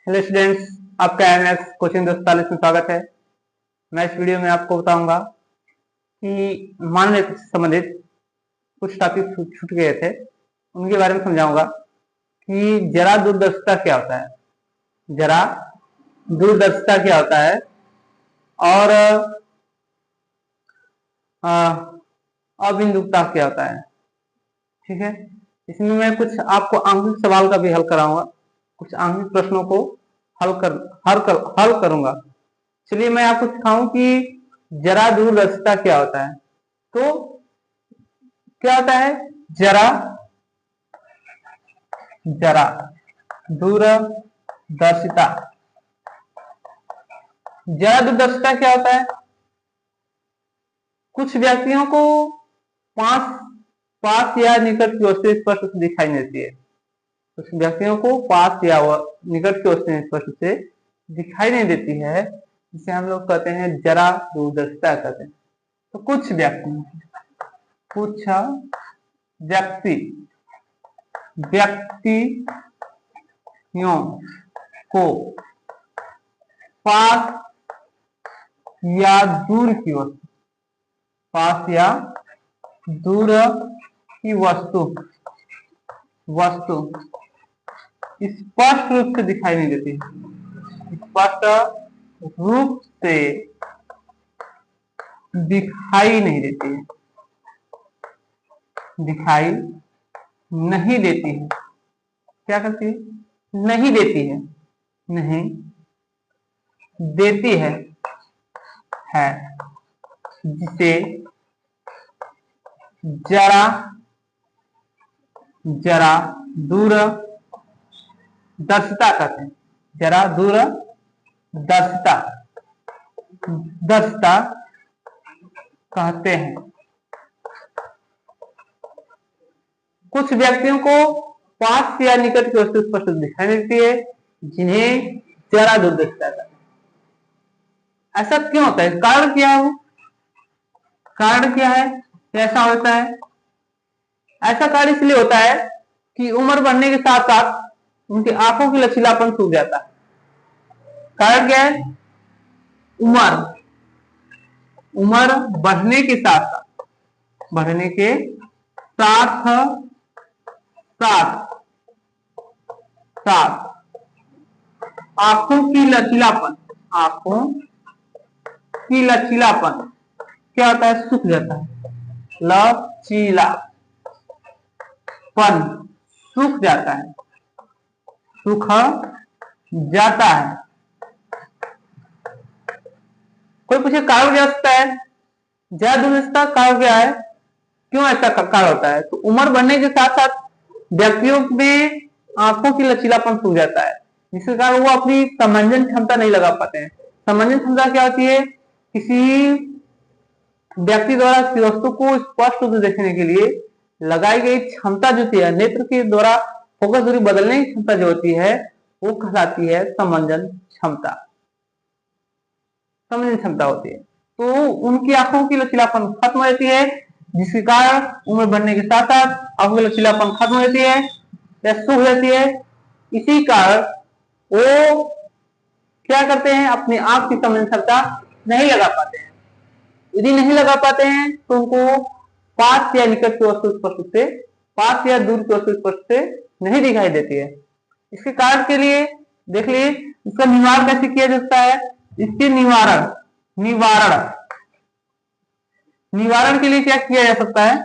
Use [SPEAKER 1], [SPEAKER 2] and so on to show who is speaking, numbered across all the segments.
[SPEAKER 1] Hello students, आपका MS coaching 243 में स्वागत है। मैं इस वीडियो में आपको बताऊंगा कि मानव से संबंधित कुछ टॉपिक छूट गए थे, उनके बारे में समझाऊंगा कि जरा दूरदर्शिता क्या होता है, जरा दूरदर्शिता क्या होता है और अबिंदुकता क्या होता है। ठीक है, इसमें मैं कुछ आपको आंतरिक सवाल का भी हल कराऊंगा, कुछ आंतरिक प्रश्नों को हल करूंगा। चलिए मैं आपको सिखाऊं कि जरा दूरदर्शिता क्या होता है। तो क्या होता है जरा जरा दूरदर्शिता? जरा दूरदर्शिता क्या होता है? कुछ व्यक्तियों को पास या निकट की वस्तु स्पष्ट से दिखाई नहीं देती है। कुछ व्यक्तियों को पास या निकट की वस्तु स्पष्ट से दिखाई नहीं देती है, जिसे हम लोग कहते हैं जरा दूरदर्शिता कहते हैं। तो कुछ व्यक्तियों को पास या दूर की वस्तु स्पष्ट रूप से दिखाई नहीं देती, स्पष्ट रूप से दिखाई नहीं देती है, दिखाई नहीं देती है। क्या करती है? नहीं देती है, नहीं देती है जिसे जरा दूरदर्शिता कहते हैं। जरा दूरदर्शिता कहते हैं। कुछ व्यक्तियों को पास या निकट की वस्तु स्पष्ट दिखाई देती है, जिन्हें जरा दूरदर्शिता कहते हैं। ऐसा क्यों होता है? कारण क्या है? कारण क्या है ऐसा होता है? ऐसा कारण इसलिए होता है कि उम्र बढ़ने के साथ साथ उनकी आंखों की लचीलापन सूख जाता है। कारण क्या है? उम्र बढ़ने के साथ आंखों की लचीलापन क्या होता है? सूख जाता है। लचीलापन सूख जाता है, कोई पूछे कारण क्या सकता है? जरा दूरदर्शिता कारण क्या है? क्यों ऐसा कारण होता है? तो उम्र बढ़ने के साथ साथ व्यक्तियों में आंखों की लचीलापन सूख जाता है, जिसके कारण वो अपनी समंजन क्षमता नहीं लगा पाते हैं। समंजन क्षमता क्या होती है? किसी व्यक्ति द्वारा किसी वस्तु को स्पष्ट रूप से देखने के लिए लगाई गई क्षमता जो होती है, नेत्र के द्वारा फोकस दूरी बदलने की क्षमता जो होती है, वो कहलाती है समंजन क्षमता। समझने क्षमता होती है। तो उनकी आंखों की लचीलापन खत्म हो जाती है, जिसके कारण उम्र बढ़ने के साथ साथ आंखों की लचीलापन खत्म हो जाती है या सूख जाती है। इसी कारण वो क्या करते हैं? अपनी आंख की समझने क्षमता नहीं लगा पाते हैं। यदि नहीं लगा पाते हैं तो उनको पास या निकट की वस्तु स्पष्ट से, पास या दूर की वस्तु स्पष्ट से नहीं दिखाई देती है। इसके कारण के लिए देख लीजिए, इसका निवारण कैसे किया जा सकता है? इसके निवारण के लिए क्या किया जा सकता है?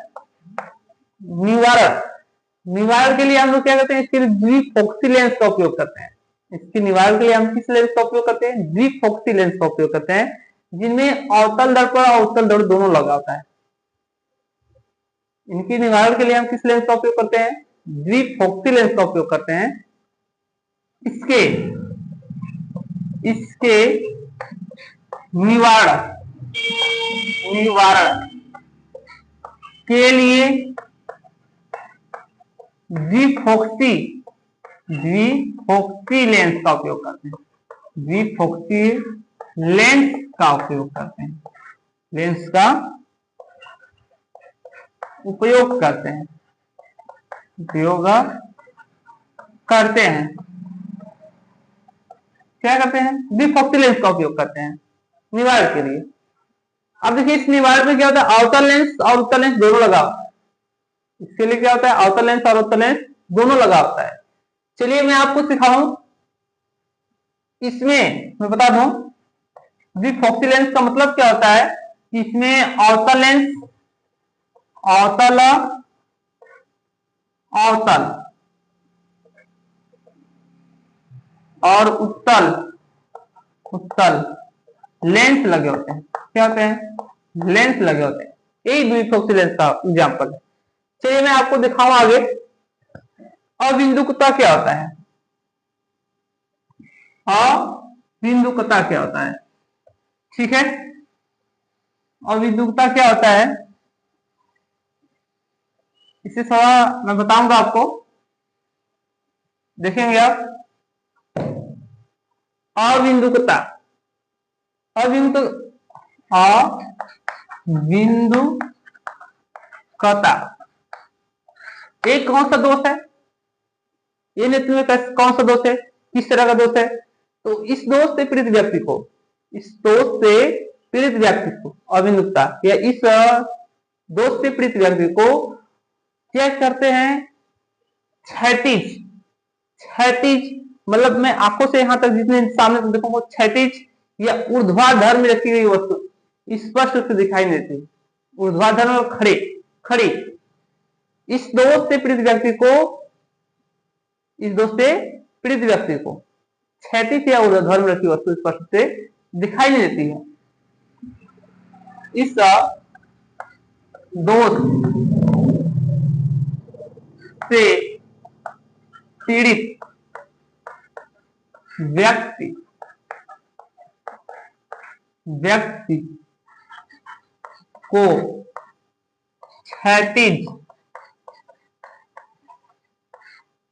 [SPEAKER 1] निवारण के लिए हम लोग क्या करते हैं? इसके लिए द्विफोक्सी लेंस का उपयोग करते हैं। इसके निवारण के लिए हम किस लेंस का उपयोग करते हैं? द्विफोक्सी लेंस का उपयोग करते हैं, जिनमें अवतल दर्पण और उत्तल दर्पण दोनों लगा होता है। इनके निवारण के लिए हम किस लेंस का उपयोग करते हैं? द्विफोक्सी लेंस का उपयोग करते हैं। इसके निवारण के लिए द्विफोक्सी लेंस का उपयोग करते हैं। द्विफोक्सी लेंस का उपयोग करते हैं। उपयोग करते हैं। क्या करते हैं, द्विफोक्सी लेंस का उपयोग करते हैं निवारक के लिए। अब देखिए इस निवारक में क्या होता है, अवतल लेंस और उत्तल लेंस दोनों लगा होता है। इसके लिए क्या होता है, अवतल लेंस और उत्तल लेंस दोनों लगा होता है। चलिए मैं आपको सिखाऊं, इसमें मैं बता दूं द्विफोक्सी लेंस का मतलब क्या होता है कि इसमें अवतल लेंस, अवतल अवतल और उत्तल उत्तल लेंस लगे होते हैं। क्या होते हैं, लेंस लगे होते हैं। यही द्विफोक्सी लेंस का एग्जाम्पल है। चलिए मैं आपको दिखाऊं आगे अबिंदुकता क्या होता है। अबिंदुकता क्या होता है, ठीक है। अबिंदुकता क्या होता है, इसे थोड़ा मैं बताऊंगा आपको, देखेंगे आप। अबिंदुकता, अबिंदु अबिंदुकता एक कौन सा दोष है, ये नेत्र में कौन सा दोष है, किस तरह का दोष है, तो इस दोष से पीड़ित व्यक्ति को, इस दोष से पीड़ित व्यक्ति को अबिंदुकता या इस दोष से पीड़ित व्यक्ति को क्या करते हैं, क्षैतिज, क्षैतिज मतलब मैं आंखों से यहां तक जितने सामने तक देखूंगा क्षैतिज या ऊर्ध्वाधर में रखी गई वस्तु स्पष्ट रूप से दिखाई नहीं देती। ऊर्ध्वाधर और खड़े खड़ी, इस दोष से पीड़ित व्यक्ति को, इस दोष से पीड़ित व्यक्ति को क्षैतिज या ऊर्ध्वाधर में रखी वस्तु स्पष्ट से दिखाई नहीं देती है। इस दोष से पीड़ित व्यक्ति व्यक्ति को क्षैतिज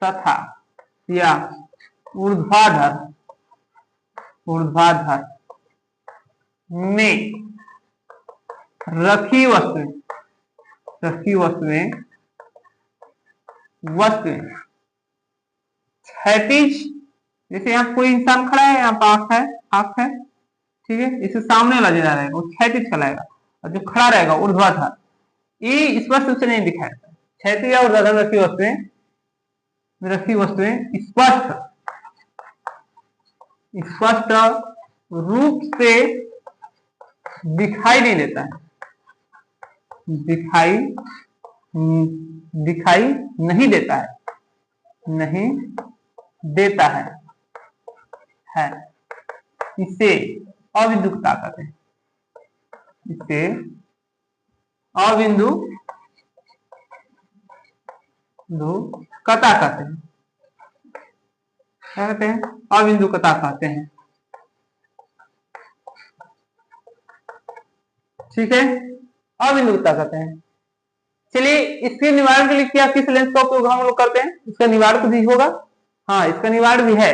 [SPEAKER 1] तथा या ऊर्ध्वाधर ऊर्ध्वाधर में रखी वस्तुएं क्षैतिज, जैसे यहाँ कोई इंसान खड़ा है, यहाँ पर आंख है, ठीक है, इसे सामने वाला जो रहेगा वो क्षैतिज चलाएगा और जो खड़ा रहेगा ऊर्ध्वाधर, ये स्पष्ट रूप से नहीं दिखाएगा। क्षैतिज या ऊर्ध्वाधर रखी वस्तुएं स्पष्ट स्पष्ट रूप से दिखाई नहीं देता है, दिखाई नहीं देता है, नहीं देता है इसे अबिंदुकता कहते हैं, इसे अबिंदुकता कहते हैं। क्या कहते हैं, अबिंदुकता कहते हैं, ठीक है, अबिंदुकता कहते हैं। चलिए इसके निवारण के लिए क्या किस लेंस का उपयोग हम लोग करते हैं, इसका निवारण भी होगा, हाँ इसका निवारण भी है।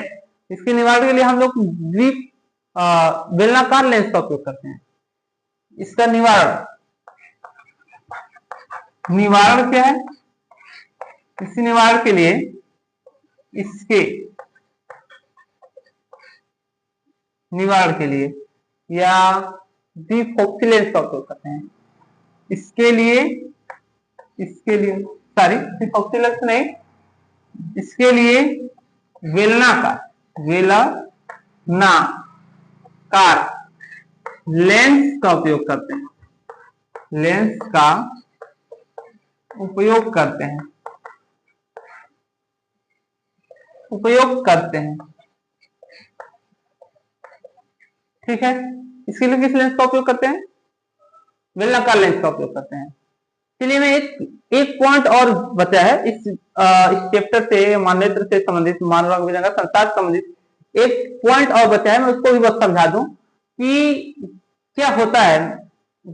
[SPEAKER 1] इसके निवारण के लिए हम लोग बेलनाकार लेंस का उपयोग करते हैं। इसका निवारण क्या है, इस निवारण के लिए इसके निवारण के लिए या द्विफोक्सी लेंस का उपयोग करते हैं। इसके लिए सॉरी द्विफोक्सी लेंस नहीं, इसके लिए बेलनाकार लेंस का उपयोग करते हैं, लेंस का उपयोग करते हैं, ठीक है। इसके लिए किस लेंस का उपयोग करते हैं, बेलनाकार लेंस का उपयोग करते हैं। चलिए मैं एक पॉइंट और बचा है इस चैप्टर से, माननेत्र से संबंधित, मानव संसार से संबंधित एक पॉइंट और बचा है, मैं उसको भी बस समझा दूं कि क्या होता है,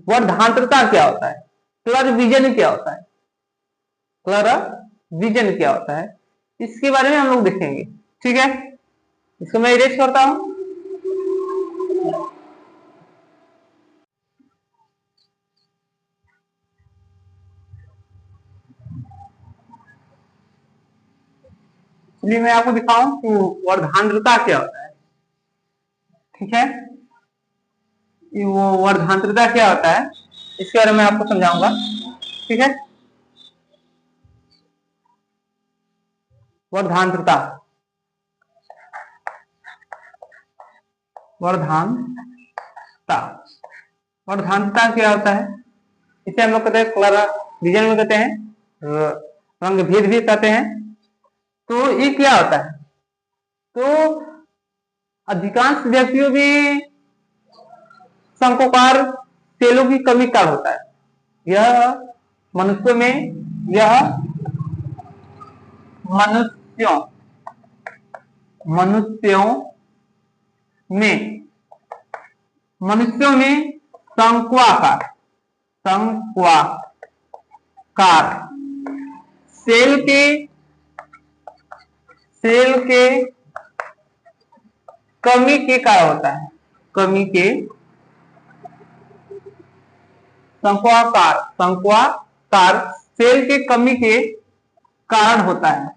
[SPEAKER 1] वर्धांतरता क्या होता है, क्लर विजन क्या होता है, क्लर विजन क्या होता है, इसके बारे में हम लोग देखेंगे, ठीक है। इसको मैं इरेज करता हूं। चलिए मैं आपको दिखाऊं कि वर्धांतरता क्या होता है। ठीक है, वो वर्धांतरता क्या होता है इसके बारे में आपको समझाऊंगा। ठीक है, वर्धांतरता, वर्धांतता, वर्धांतता क्या होता है, इसे हम लोग कहते हैं कलर विजन में कहते हैं, रंग भेद भी कहते हैं। तो ये क्या होता है, तो अधिकांश व्यक्तियों में शंक्वाकार सेलों की कमी का होता है। यह मनुष्यों में, यह मनुष्यों मनुष्यों में मनुष्यों में शंक्वाकार सेल के कमी के कारण होता है, कमी के शंक्वाकार सेल के कमी के कारण होता है,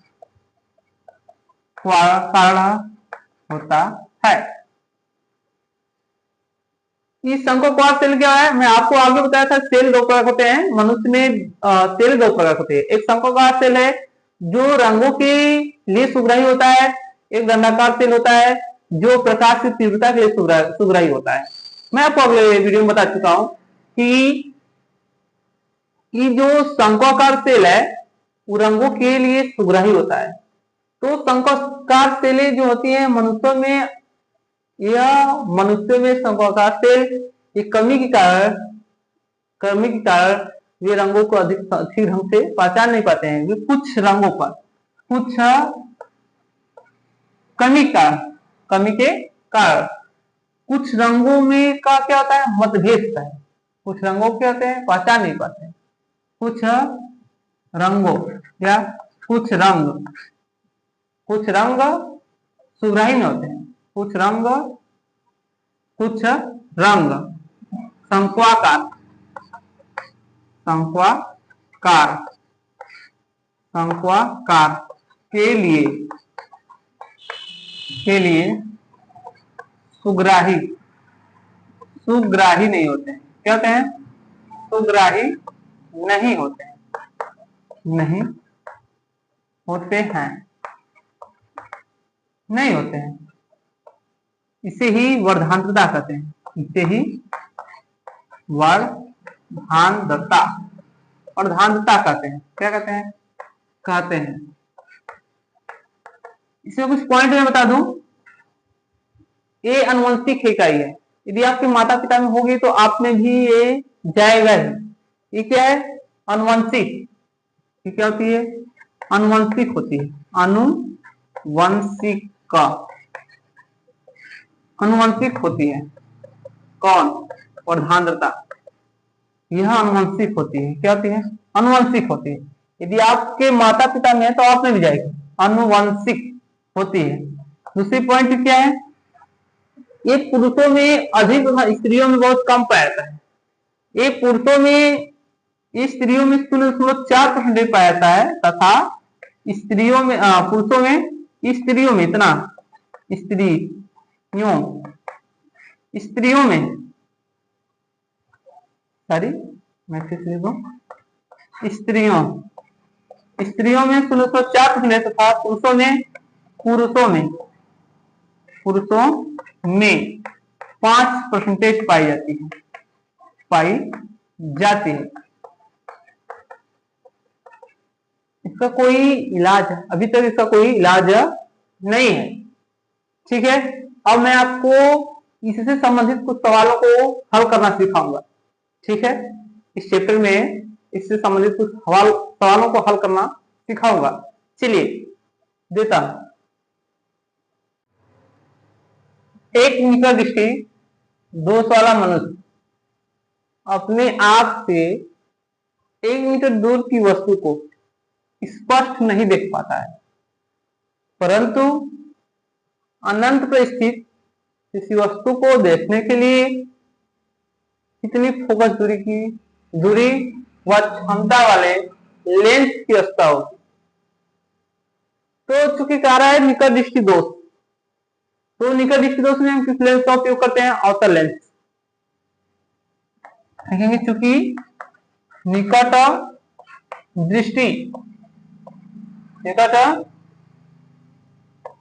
[SPEAKER 1] ये शंक्वाकार सेल क्या है, मैं आपको आगे बताया था। सेल दो प्रकार होते हैं मनुष्य में, सेल दो प्रकार होते हैं। एक शंक्वाकार सेल है जो रंगों के लिए सुग्राही होता है, एक दंडाकार सेल होता है जो प्रकाश की तीव्रता के लिए सुग्राही होता है। मैं आपको अगले वीडियो में बता चुका हूं कि जो शंक्वाकार सेल है वो रंगों के लिए सुग्राही होता है। तो शंक्वाकार सेलें जो होती है मनुष्यों में, यह मनुष्यों में शंक्वाकार सेल की कमी के कारण वे रंगों को अधिक ढंग से पहचान नहीं पाते हैं। वे कुछ रंगों पर कुछ कमी के कारण कुछ रंगों में का क्या होता है, मतभेद होता है। कुछ रंगों के होते हैं पहचान नहीं पाते हैं, कुछ रंगों या कुछ रंग सुग्राही में होते हैं, कुछ रंग शंक्वाकार के लिए सुग्राही नहीं होते हैं। क्या होते हैं, सुग्राही नहीं होते हैं, नहीं होते हैं। इसे ही वर्धांतरता कहते हैं, इसे ही वर्धांतरता कहते हैं। क्या कहते हैं इसमें कुछ पॉइंट मैं बता दूं। ये अनुवंशिक इकाई है, यदि आपके माता पिता में होगी तो आप में भी ये जाएगा ही। ये क्या है, अनुवंशिक। ये क्या होती है, अनुवंशिक होती है, अनुवंशिक होती है। कौन, वर्धांतरता, यह अनुवंशिक होती है। क्या होती है, अनुवंशिक होती है। यदि आपके माता पिता में है तो आप में भी जाएगी, अनुवंशिक होती है। दूसरी पॉइंट क्या है, ये पुरुषों में अधिक, स्त्रियों में बहुत कम पाया जाता है। ये पुरुषों में, स्त्रियों में 0.4% पाया जाता है, तथा स्त्रियों में, पुरुषों में, स्त्रियों में इतना, स्त्रियों में, सॉरी मैं फिर से लिखूं, स्त्रियों में 0.4% तथा पुरुषों में 5% पाई जाती है। इसका कोई इलाज, अभी तक इसका कोई इलाज नहीं है। ठीक है, अब मैं आपको इससे संबंधित कुछ सवालों को हल करना सिखाऊंगा। ठीक है, इस चैप्टर में इससे संबंधित कुछ सवालों को हल करना सिखाऊंगा। चलिए देता हूं। एक निकट दृष्टि दोष वाला मनुष्य अपने आप से 1 मीटर दूर की वस्तु को स्पष्ट नहीं देख पाता है, परंतु अनंत पर स्थित किसी वस्तु को देखने के लिए कितनी फोकस दूरी व क्षमता वाले लेंस की आवश्यकता होगी। तो चूंकि कह रहा है निकट दृष्टि दोष, तो निकट दृष्टि दोष में हम किस लेंस का उपयोग करते हैं? अवतल लेंस। देखेंगे चूंकि निकट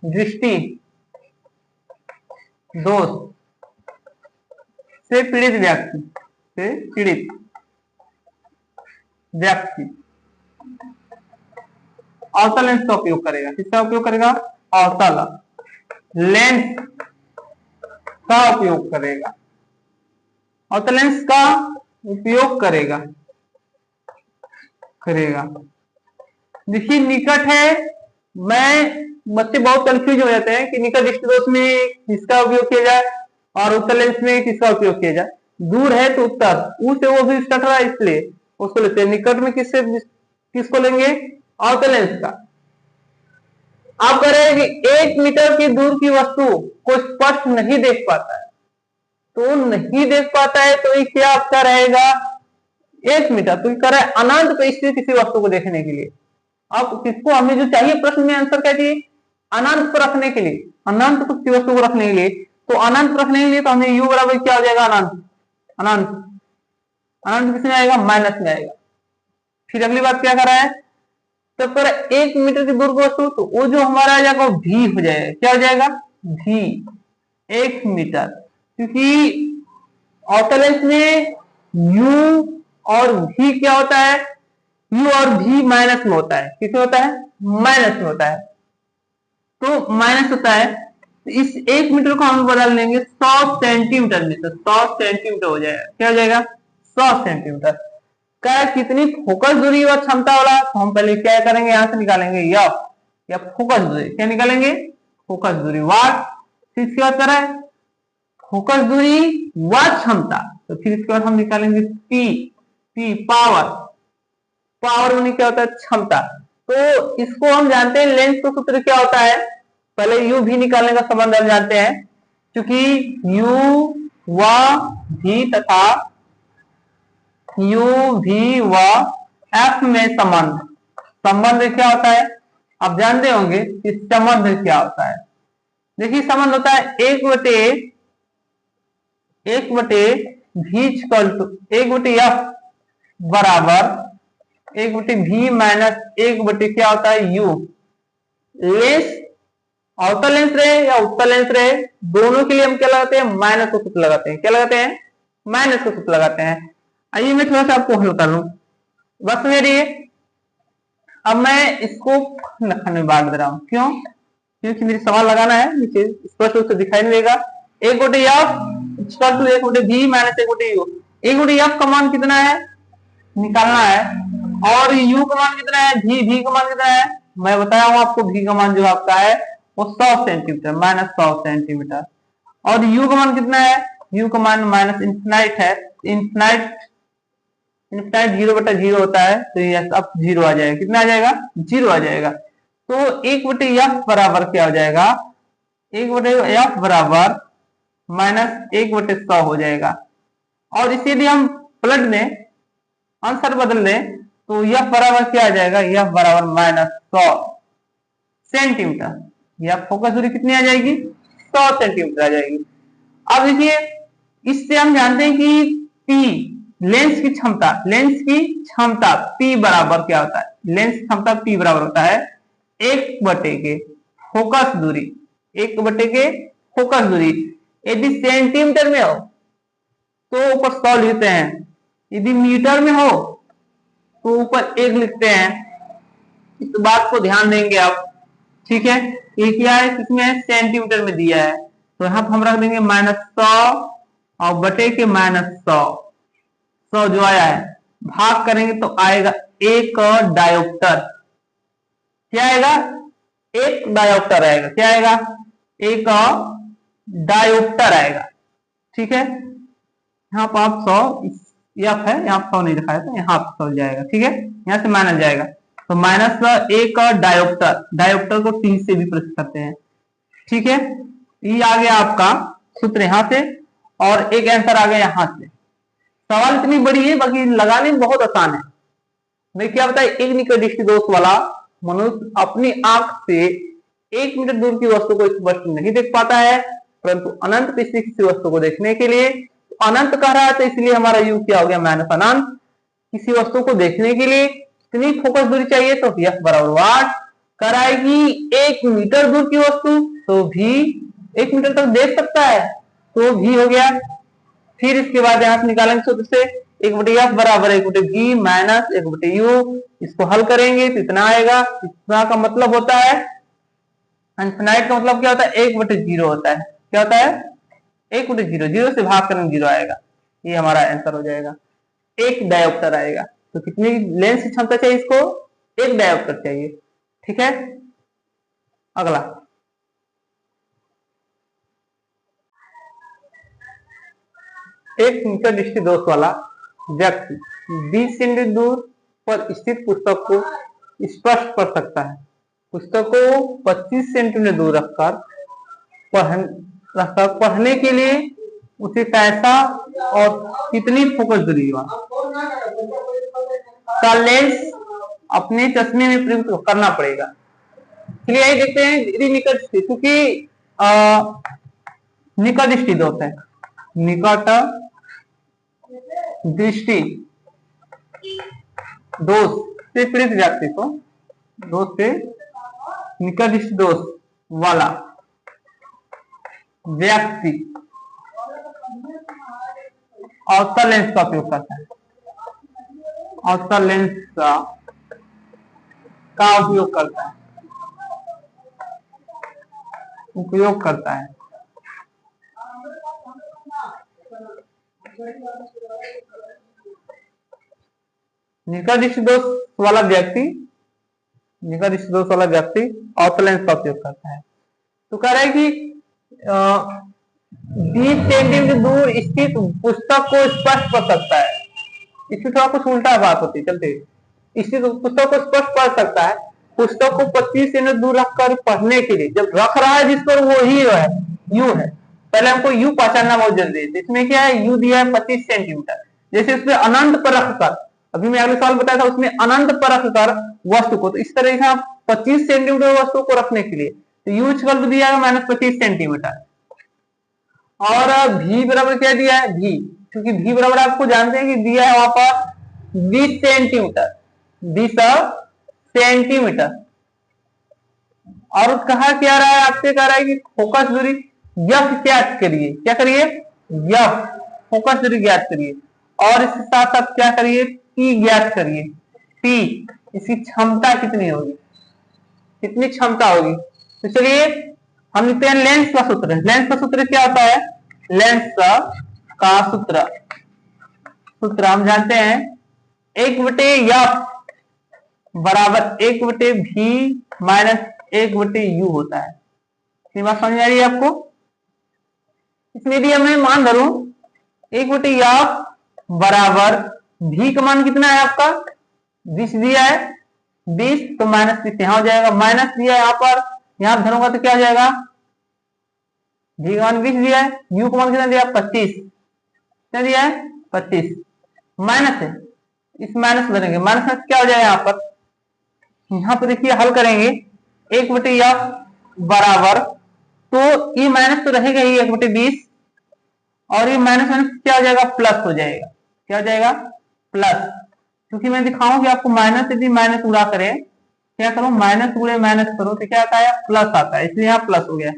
[SPEAKER 1] दृष्टि दोष से पीड़ित व्यक्ति अवतल लेंस का उपयोग करेगा। किसका उपयोग करेगा? अवतल लेंस का उपयोग करेगा। अवतल लेंस का उपयोग करेगा। देखिए निकट है, बच्चे बहुत कंफ्यूज हो जाते हैं कि निकट दृष्टि दोष में किसका उपयोग किया जाए और उत्तर लेंस में किसका उपयोग किया जाए। दूर है तो उत्तर, ऊ से वो भी कट रहा है इसलिए उसको लेते हैं। निकट में किसको लेंगे? अवतल लेंस का। आप कह रहे हैं कि 1 मीटर की दूर की वस्तु को स्पष्ट नहीं देख पाता है, तो नहीं देख पाता है तो ये क्या आपका रहेगा? 1 मीटर। तो कह रहा है अनंत पे स्थित किसी वस्तु को देखने के लिए। अब किसको हमें जो चाहिए प्रश्न में आंसर क्या चाहिए? अनंत पर रखने के लिए, अनंत को किसी वस्तु को रखने के लिए। तो अनंत पर रखने के लिए तो हमें u बराबर क्या हो जाएगा? अनंत किस में आएगा? माइनस में आएगा। फिर अगली बात क्या कर रहा है? तो पर 1 मीटर की दूर की वस्तु, तो वो जो हमारा आ जाएगा वो v हो जाएगा। क्या हो जाएगा? v 1 metre. क्योंकि अवतल लेंस में u और v क्या होता है? u और v माइनस में होता है। किसमें होता है? माइनस में होता है। तो माइनस होता है, तो इस 1 मीटर को हम बदल लेंगे 100 सेंटीमीटर में, तो 100 सेंटीमीटर हो जाएगा। क्या हो जाएगा? 100 सेंटीमीटर। क्या कितनी फोकस दूरी व क्षमता वाला? तो हम पहले क्या करेंगे? यहां से निकालेंगे एफ, या फोकस दूरी। क्या निकालेंगे? फोकस दूरी वाट। फिर इसके बाद करा है फोकस दूरी व क्षमता, तो फिर इसके बाद हम निकालेंगे पी पावर में क्या होता है? क्षमता। तो इसको हम जानते हैं लेंस का सूत्र क्या होता है। पहले u भी निकालने का संबंध हम जानते हैं, क्योंकि u व v तथा u v व f में संबंध क्या होता है? आप जानते होंगे कि संबंध क्या होता है। देखिए संबंध होता है 1 बटे f बराबर 1 बटे v माइनस 1 बटे क्या होता है? u। लेंस अवतल लेंस रहे या उत्तल लेंस रहे, दोनों के लिए हम क्या लगाते हैं? माइनस का सूत्र लगाते हैं। क्या लगाते हैं? माइनस का सूत्र लगाते हैं। आइए मैं थोड़ा सा आपको हल कर लूं, बस मेरी। अब मैं इसको खंड में बांट दे रहा हूं। क्यों? क्योंकि मेरी सवाल लगाना है, नीचे स्पष्ट रूप से दिखाई नहीं देगा। 1 बटे एफ 1 बटे v माइनस 1 बटे u। 1 बटे एफ का मान कितना है निकालना है, और u का मान कितना है? v का मान कितना है? मैं बताया हूं आपको, v का मान जो आपका है वो 100 सेंटीमीटर, माइनस 100 सेंटीमीटर। और u का मान कितना है? u का मान माइनस इन्फिनाइट है। इन्फिनाइट 0 बटा 0 होता है, तो ये अब 0 आ जाएगा। कितना आ जाएगा? 0 आ जाएगा। तो 1 बटे एफ बराबर क्या हो जाएगा? 1 बटे एफ बराबर माइनस 1 बटे 100 हो जाएगा। और इसे यदि हम पलट दें, आंसर बदल दें, तो यह बराबर क्या आ जाएगा? यह बराबर माइनस 100 सेंटीमीटर। यह फोकस दूरी कितनी आ जाएगी? 100 सेंटीमीटर आ जाएगी। अब देखिए इससे हम जानते हैं कि P लेंस की क्षमता P बराबर क्या होता है? लेंस क्षमता P बराबर होता है 1 बटे के फोकस दूरी। यदि सेंटीमीटर में हो तो ऊपर 100 लिखते हैं, यदि मीटर में हो तो ऊपर 1 लिखते हैं। इस बात को ध्यान देंगे आप, ठीक है। ये क्या है? किसमें है? सेंटीमीटर में दिया है, तो यहां पर हम रख देंगे -100 और बटे के -100 जो आया है भाग करेंगे तो आएगा 1 डायोप्टर। क्या आएगा? 1 डायोप्टर आएगा। क्या आएगा? 1 डायोप्टर आएगा, ठीक है। यहाँ पर आप 100 एफ है, यहाँ 100 नहीं दिखाया था, यहाँ 100 जाएगा, ठीक है। यहाँ से माइनस जाएगा, तो -1 डायोप्टर को T से भी प्रस्तुत करते हैं, ठीक है। ये आ गया आपका सूत्र यहाँ से, और एक आंसर आ गया यहाँ से। सवाल इतनी बड़ी है, बाकी लगाने में बहुत आसान है। मैं क्या बताया, एक निकट दृष्टि दोष वाला मनुष्य अपनी आंख से 1 मीटर दूर की वस्तु को स्पष्ट नहीं देख पाता है, परंतु अनंत किसी किसी वस्तु को देखने के लिए, अनंत कह रहा है तो इसलिए हमारा यू क्या हो गया माइनस अनंत। किसी वस्तु को देखने के लिए कितनी फोकस दूरी चाहिए, तो एफ बराबर वाट। कराएगी 1 मीटर दूर की वस्तु तो भी 1 मीटर तक देख सकता है तो भी हो गया। फिर इसके बाद यहां से निकालेंगे सूत्र से 1/f बराबर 1/v माइनस 1/u। इसको हल करेंगे तो इतना आएगा। इतना का मतलब होता है इनफिनाइट का मतलब क्या होता है 1/0 होता है। क्या होता है 1/0, 0 से भाग करेंगे 0 आएगा। ये हमारा आंसर हो जाएगा। एक डायोप्टर आएगा। तो कितनी लेंस की क्षमता चाहिए इसको, एक डायोप्टर चाहिए। ठीक है, अगला एक मीटर दृष्टिदोष वाला व्यक्ति 20 सेंटीमीटर दूर पर स्थित पुस्तक को स्पष्ट पढ़ सकता है। पुस्तक को 25 सेंटीमीटर दूर रखकर पढ़ने के लिए उसे कैसा और कितनी फोकस दूरी का लेंस अपने चश्मे में प्रयुक्त करना पड़ेगा। चलिए यही देखते हैं यदि निकट दृष्टि, क्योंकि निकट दृष्टि दोष है, निकट दृष्टि दोष से पीड़ित व्यक्ति को, दोष से निकट दृष्टि दोष वाला व्यक्ति अवतल लेंस का उपयोग करता है। अवतल लेंस का उपयोग करता है, उपयोग करता है। निकट दृष्टि दोष वाला व्यक्ति, निकट दृष्टि दोष वाला व्यक्ति अवतल लेंस का उपयोग करता है। तो कह रहा है कि 20 सेंटीमीटर दूर स्थित पुस्तक को स्पष्ट पढ़ सकता है। इसमें थोड़ा कुछ उल्टा बात होती है, चलते स्थित पुस्तक को स्पष्ट पढ़ सकता है। पुस्तक को 25 सेंटीमीटर दूर रखकर पढ़ने के लिए जब रख रहा है जिस पर वो ही है यू है। पहले हमको यू पहचानना बहुत जरूरी है। इसमें क्या है यू दिया है 25 सेंटीमीटर, जैसे उसमें अनंत पर रखकर, अभी मैं अगले साल बताया था उसमें अनंत पर रखकर वस्तु को, तो इस तरह से 25 सेंटीमीटर वस्तु को रखने के लिए तो यू इक्वल टू दिया है -25 सेंटीमीटर। और भी बराबर क्या दिया है भी, क्योंकि भी बराबर आपको जानते हैं कि दिया है वहां पर 20 सेंटीमीटर, 20 सेंटीमीटर। और कहा क्या रहा है आपसे, कह रहा है कि फोकस दूरी यफ ज्ञात करिए। क्या करिए यफ, फोकस दूरी ज्ञात करिए। और इसके साथ साथ क्या करिए पी ज्ञात करिए। पी इसकी क्षमता कितनी होगी, कितनी क्षमता होगी। तो चलिए हम लिखते हैं लेंस का सूत्र। लेंस का सूत्र क्या होता है, लेंस का सूत्र हम जानते हैं 1/f बराबर 1/v माइनस 1/u होता है। ये बात समझ आ रही है आपको। इसमें यदि मैं मान धरूं 1/f बराबर v का मान कितना है आपका 20 दिया है, 20 तो -20 यहां हो जाएगा, माइनस दिया है यहाँ पर, यहां धरूंगा तो क्या हो जाएगा v का मान 20 दिया है, u का मान कितना दिया 25, क्या दिया है 25, माइनस है, इस माइनस बनेंगे, माइनस क्या हो जाएगा यहाँ पर देखिए हल करेंगे 1/f बराबर, तो ये माइनस तो रहेगा ही 1/20 और ये माइनस माइनस क्या हो जाएगा प्लस हो जाएगा। क्या हो जाएगा प्लस, क्योंकि मैं दिखाऊं कि आपको माइनस यदि माइनस उड़ा करें, क्या करो माइनस उड़े माइनस करो तो क्या आता है प्लस आता है, इसलिए यहाँ प्लस हो गया।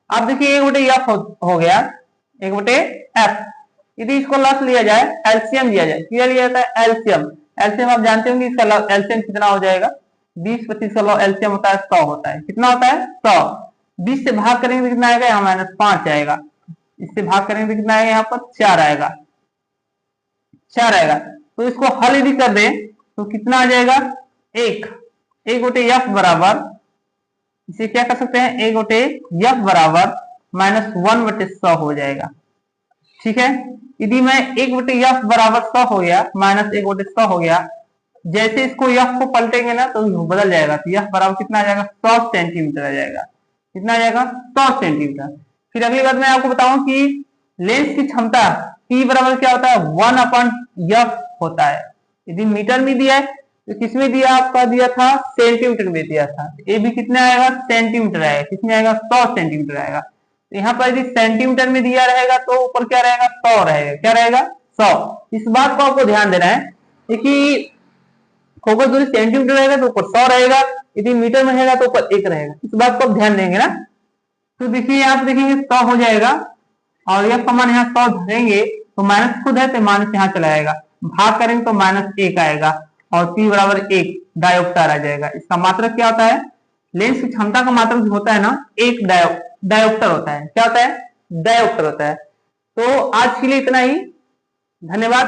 [SPEAKER 1] अब देखिए 1/f हो गया 1/f। यदि इसको लस लिया जाए, एलसीएम लिया जाए, क्या लिया जाता है एलसीएम। एलसीएम आप जानते होंगे इसका एलसीएम कितना हो जाएगा 20-25 का एलसीएम होता है 100 होता है। कितना होता है 100, 20 से भाग करेंगे तो कितना आएगा यहाँ -5 आएगा, इससे भाग करेंगे तो कितना आएगा यहाँ पर 4 आएगा, 4 आएगा। तो इसको हल यदि कर दें तो कितना आ जाएगा 1/f बराबर, इसे क्या कर सकते हैं 1/f बराबर -1/100 हो जाएगा। ठीक है, यदि मैं 1/f बराबर 100 हो गया -1/100 हो गया, जैसे इसको f को पलटेंगे ना तो बदल जाएगा, तो f बराबर कितना आ जाएगा 100 सेंटीमीटर आ जाएगा। कितना आ जाएगा 100 सेंटीमीटर। फिर अगली बात मैं आपको बताऊं कि लेंस की क्षमता P बराबर क्या होता है 1/f होता है। यदि मीटर में दिया है तो किसमें दिया, आपका दिया था सेंटीमीटर में दिया था। ये भी कितना आएगा, सेंटीमीटर आएगा। किसमें आएगा, 100 सेंटीमीटर आएगा। तो यहाँ पर यदि सेंटीमीटर में दिया रहेगा तो ऊपर क्या रहेगा, 100 रहेगा। क्या रहेगा, 100। इस बात को आपको ध्यान देना है कि फोकस दूरी सेंटीमीटर रहेगा तो ऊपर 100 रहेगा, यदि मीटर में रहेगा तो ऊपर 1 रहेगा। इस बात को आप ध्यान देंगे ना। तो देखिए आप देखेंगे 100 हो जाएगा और यह समान यहाँ 100 धरेंगे तो माइनस खुद है तो माइनस यहाँ चला आएगा, भाग करेंगे तो -1 आएगा और p बराबर 1 डायोप्टर आ जाएगा। इसका मात्रक क्या होता है, लेंस की क्षमता का मात्रक जो होता है ना, 1 डायोप्टर होता है। क्या होता है, डायोप्टर होता है। तो आज के लिए इतना ही, धन्यवाद।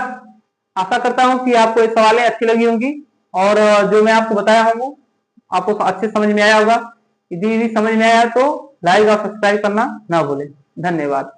[SPEAKER 1] आशा करता हूं कि आपको ये सवालें अच्छी लगी होंगी और जो मैं आपको बताया हूँ आपको अच्छे समझ में आया होगा। यदि समझ में आया तो लाइक और सब्सक्राइब करना ना भूलें। धन्यवाद।